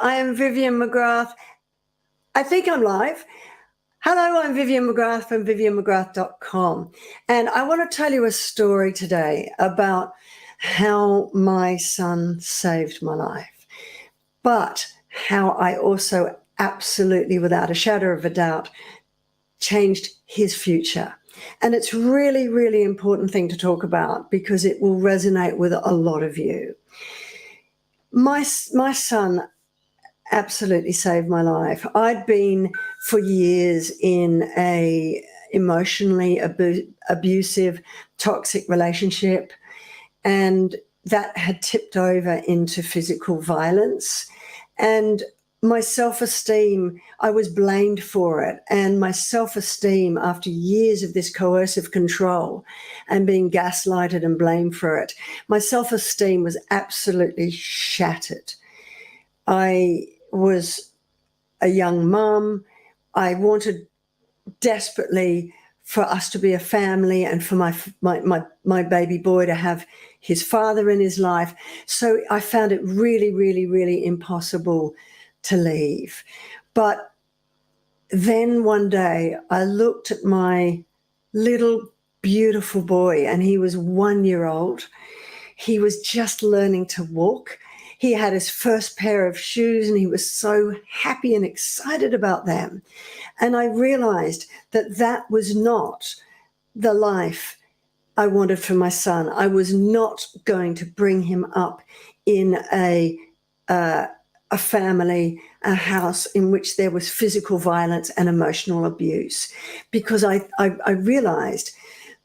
I am Vivian McGrath. I think I'm live. Hello, I'm Vivian McGrath from vivianmcgrath.com. And I want to tell you a story today about how my son saved my life, but how I also absolutely, without a shadow of a doubt, changed his future. And it's really, really important thing to talk about because it will resonate with a lot of you. My son absolutely saved my life. I'd been for years in a emotionally abusive, toxic relationship, and that had tipped over into physical violence. And my self-esteem, I was blamed for it. And my self-esteem, after years of this coercive control and being gaslighted and blamed for it, my self-esteem was absolutely shattered. I was a young mum. I wanted desperately for us to be a family and for my baby boy to have his father in his life. So I found it really, really, really impossible to leave. But then one day I looked at my little beautiful boy, and he was 1 year old. He was just learning to walk. He had his first pair of shoes and he was so happy and excited about them. And I realized that that was not the life I wanted for my son. I was not going to bring him up in a family, a house in which there was physical violence and emotional abuse, because I realized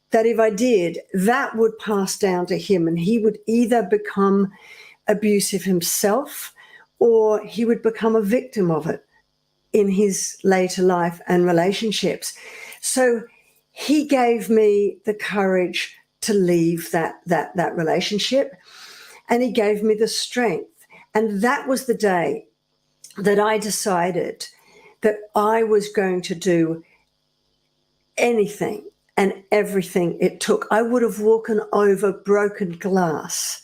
that if I did, that would pass down to him and he would either become abusive himself or he would become a victim of it in his later life and relationships. So he gave me the courage to leave that relationship, and he gave me the strength. And that was the day that I decided that I was going to do anything and everything it took. I would have walked over broken glass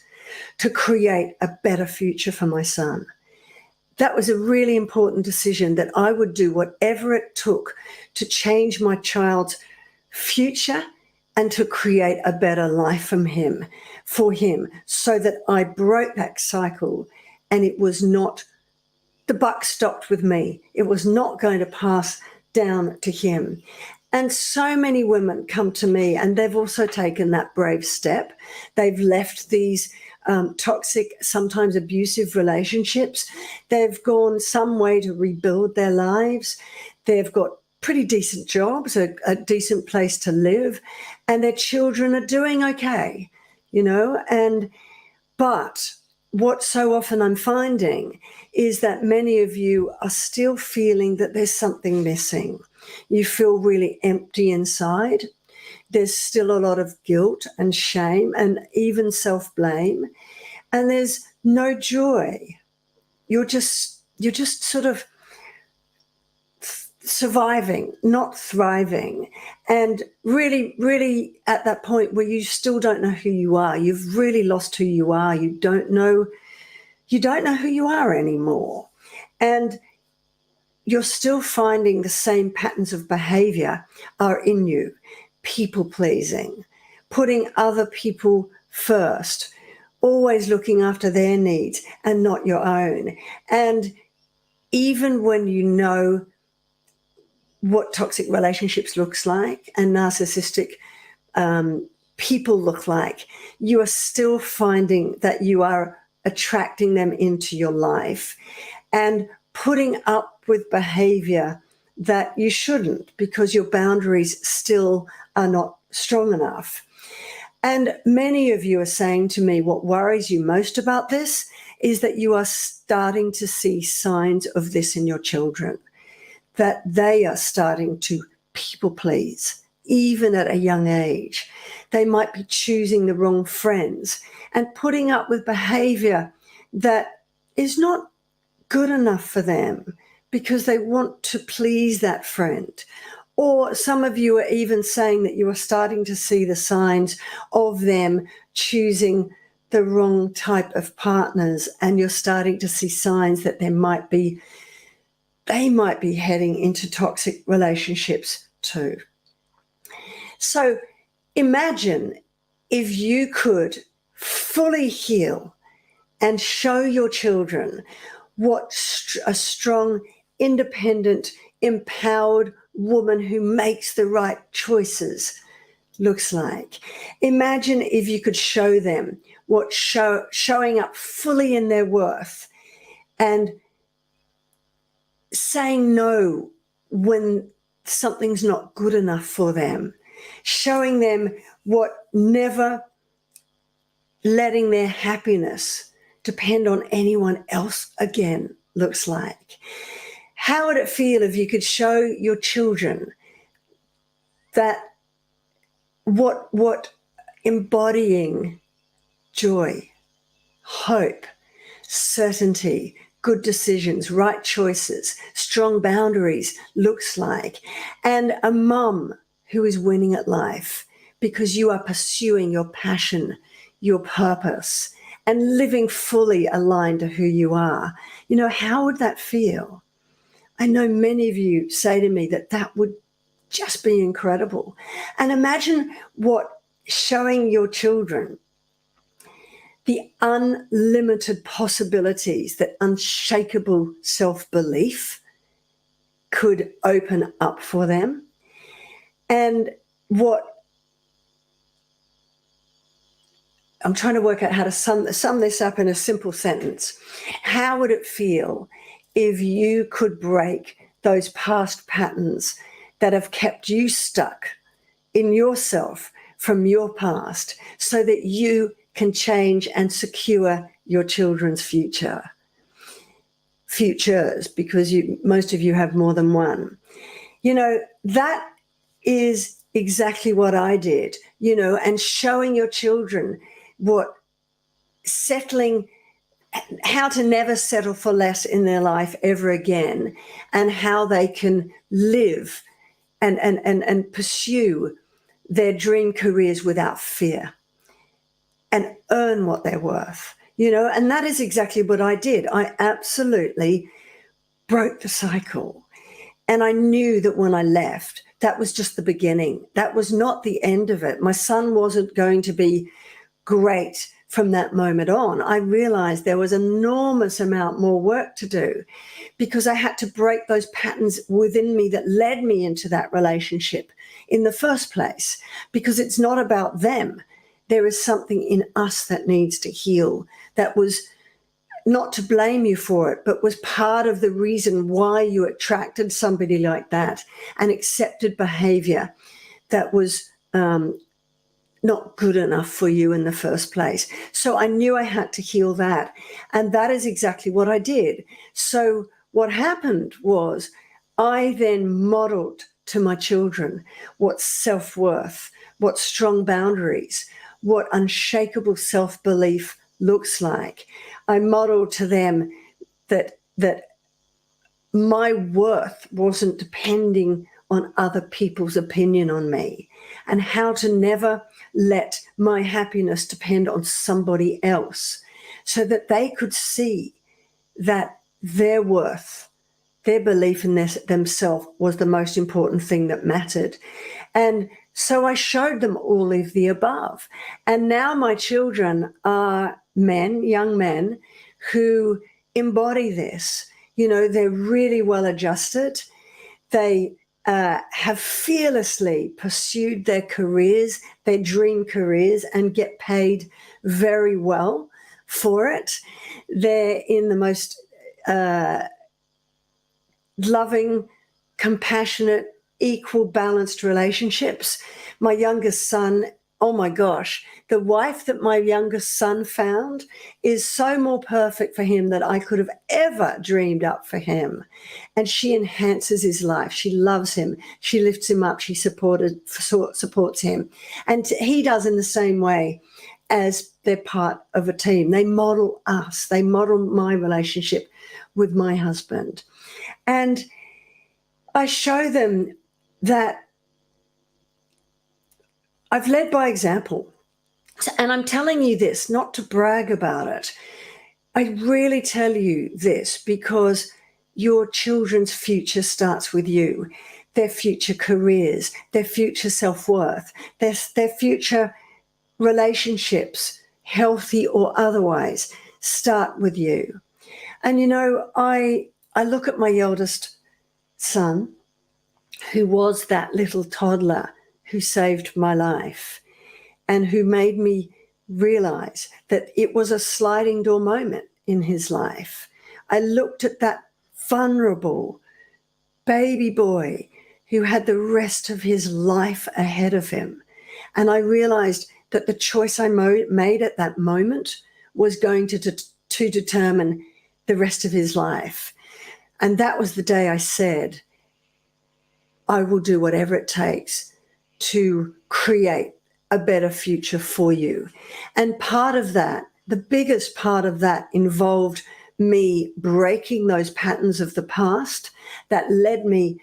to create a better future for my son. That was a really important decision, that I would do whatever it took to change my child's future and to create a better life for him, so that I broke that cycle and it was not, the buck stopped with me. It was not going to pass down to him. And so many women come to me and they've also taken that brave step. They've left these toxic, sometimes abusive relationships. They've gone some way to rebuild their lives. They've got pretty decent jobs, a decent place to live, and their children are doing okay, you know. But what so often I'm finding is that many of you are still feeling that there's something missing. You feel really empty inside. There's still a lot of guilt and shame and even self-blame, and there's no joy. You're just sort of surviving, not thriving, and really, really at that point where you still don't know who you are. You've really lost who you are. You don't know who you are anymore, and you're still finding the same patterns of behavior are in you. People pleasing, putting other people first, always looking after their needs and not your own. And even when you know what toxic relationships looks like and narcissistic people look like, you are still finding that you are attracting them into your life and putting up with behavior that you shouldn't, because your boundaries still are not strong enough. And many of you are saying to me, what worries you most about this is that you are starting to see signs of this in your children, that they are starting to people please, even at a young age. They might be choosing the wrong friends and putting up with behavior that is not good enough for them because they want to please that friend. Or some of you are even saying that you are starting to see the signs of them choosing the wrong type of partners and you're starting to see signs that they might be heading into toxic relationships too. So imagine if you could fully heal and show your children what a strong, independent, empowered woman who makes the right choices looks like. Imagine if you could show them what showing up fully in their worth and saying no when something's not good enough for them, showing them what never letting their happiness depend on anyone else again looks like. How would it feel if you could show your children that what embodying joy, hope, certainty, good decisions, right choices, strong boundaries looks like, and a mum who is winning at life because you are pursuing your passion, your purpose, and living fully aligned to who you are. You know, how would that feel? I know many of you say to me that would just be incredible. And imagine what showing your children the unlimited possibilities that unshakable self-belief could open up for them. And what I'm trying to work out how to sum this up in a simple sentence. How would it feel if you could break those past patterns that have kept you stuck in yourself from your past so that you can change and secure your children's futures, because most of you have more than one. You know, that is exactly what I did, you know, and showing your children how to never settle for less in their life ever again, and how they can live and pursue their dream careers without fear and earn what they're worth, you know. And that is exactly what I did. I absolutely broke the cycle. And I knew that when I left, that was just the beginning. That was not the end of it. My son wasn't going to be great from that moment on. I realized there was an enormous amount more work to do because I had to break those patterns within me that led me into that relationship in the first place, because it's not about them. There is something in us that needs to heal, that was not to blame you for it, but was part of the reason why you attracted somebody like that and accepted behavior that was not good enough for you in the first place. So I knew I had to heal that. And that is exactly what I did. So what happened was I then modeled to my children what self-worth, what strong boundaries, what unshakable self-belief looks like. I modeled to them that my worth wasn't depending on other people's opinion on me, and how to never let my happiness depend on somebody else, so that they could see that their worth, their belief in themselves was the most important thing that mattered. And so I showed them all of the above. And now my children are young men who embody this. You know, they're really well adjusted. They have fearlessly pursued their careers, their dream careers, and get paid very well for it. They're in the most loving, compassionate, equal, balanced relationships. My youngest son, oh my gosh, the wife that my youngest son found is so more perfect for him than I could have ever dreamed up for him. And she enhances his life. She loves him. She lifts him up. She supports him. And he does in the same way, as they're part of a team. They model us. They model my relationship with my husband. And I show them that I've led by example. And I'm telling you this not to brag about it. I really tell you this because your children's future starts with you. Their future careers, their future self-worth, their future relationships, healthy or otherwise, start with you. And I look at my eldest son, who was that little toddler who saved my life and who made me realize that it was a sliding door moment in his life. I looked at that vulnerable baby boy who had the rest of his life ahead of him. And I realized that the choice I made at that moment was going to determine the rest of his life. And that was the day I said, I will do whatever it takes to create a better future for you. And part of that, the biggest part of that, involved me breaking those patterns of the past that led me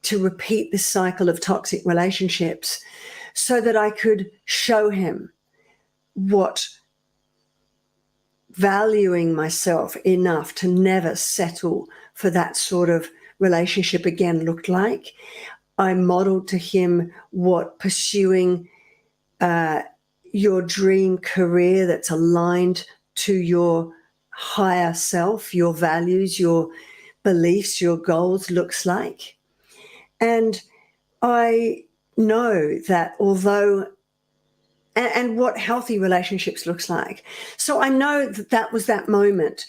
to repeat this cycle of toxic relationships so that I could show him what valuing myself enough to never settle for that sort of relationship again looked like. I modeled to him what pursuing your dream career that's aligned to your higher self, your values, your beliefs, your goals looks like. And I know that although, and what healthy relationships looks like. So I know that that was that moment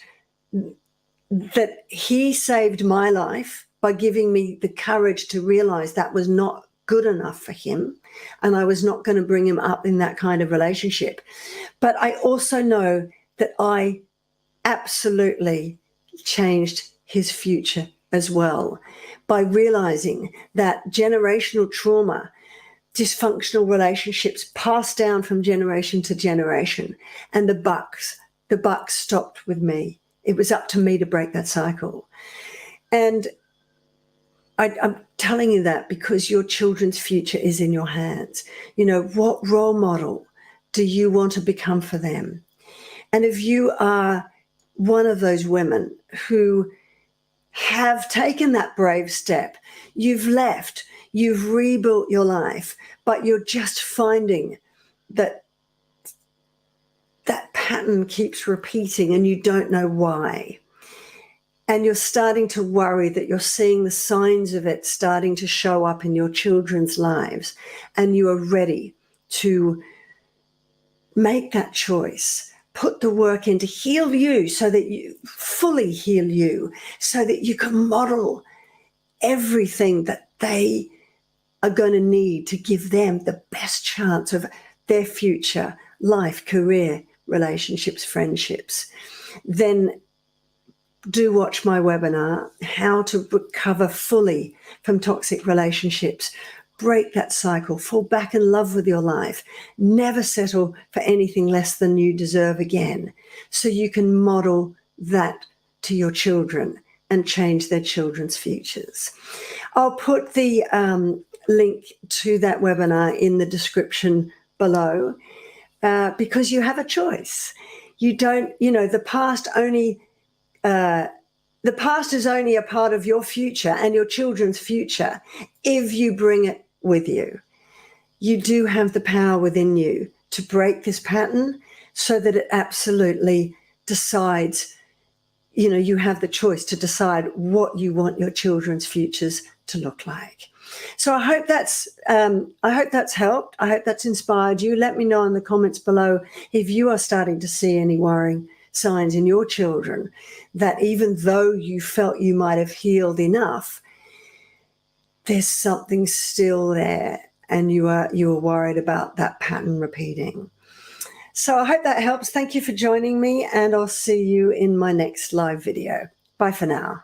that he saved my life by giving me the courage to realize that was not good enough for him. And I was not going to bring him up in that kind of relationship. But I also know that I absolutely changed his future as well by realizing that generational trauma, dysfunctional relationships passed down from generation to generation, and the buck stopped with me. It was up to me to break that cycle. And I'm telling you that because your children's future is in your hands. What role model do you want to become for them? And if you are one of those women who have taken that brave step, you've left, you've rebuilt your life, but you're just finding that that pattern keeps repeating and you don't know why. And you're starting to worry that you're seeing the signs of it starting to show up in your children's lives, and you are ready to make that choice, put the work in to heal you so that you fully heal you, so that you can model everything that they are going to need to give them the best chance of their future life, career, relationships, friendships. Then do watch my webinar, How to Recover Fully from Toxic Relationships. Break that cycle, fall back in love with your life, never settle for anything less than you deserve again, so you can model that to your children and change their children's futures. I'll put the link to that webinar in the description below because you have a choice. You don't, the past is only a part of your future and your children's future if you bring it with you. You do have the power within you to break this pattern so that it absolutely decides, you have the choice to decide what you want your children's futures to look like. So I hope that's helped. I hope that's inspired you. Let me know in the comments below if you are starting to see any worrying signs in your children, that even though you felt you might have healed enough, there's something still there and you are worried about that pattern repeating. So I hope that helps. Thank you for joining me, and I'll see you in my next live video. Bye for now.